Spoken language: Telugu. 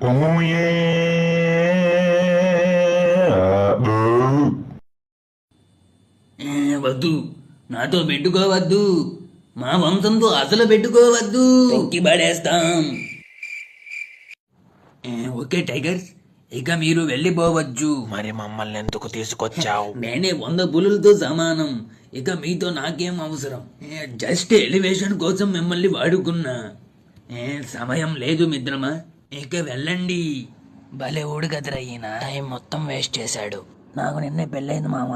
Oh yeah. Boo. వద్దు, నాతో పెట్టుకోవద్దు, మా వంశంతో అసలు పెట్టుకోవద్దు, తొక్కి పడేస్తాం. ఓకే టైగర్స్, ఇక మీరు వెళ్ళిపోవచ్చు. మరి మమ్మల్ని ఎందుకు తీసుకొచ్చావు? నేనే 100 పులులతో సమానం, ఇక మీతో నాకేం అవసరం. జస్ట్ ఎలివేషన్ కోసం మిమ్మల్ని వాడుకున్నా. సమయం లేదు మిత్రమా, ఇక వెళ్ళండి. భలే ఊడు గదిరా ఈయన, టైం మొత్తం వేస్ట్ చేశాడు. నాకు నిన్నే పెళ్ళైంది మామ.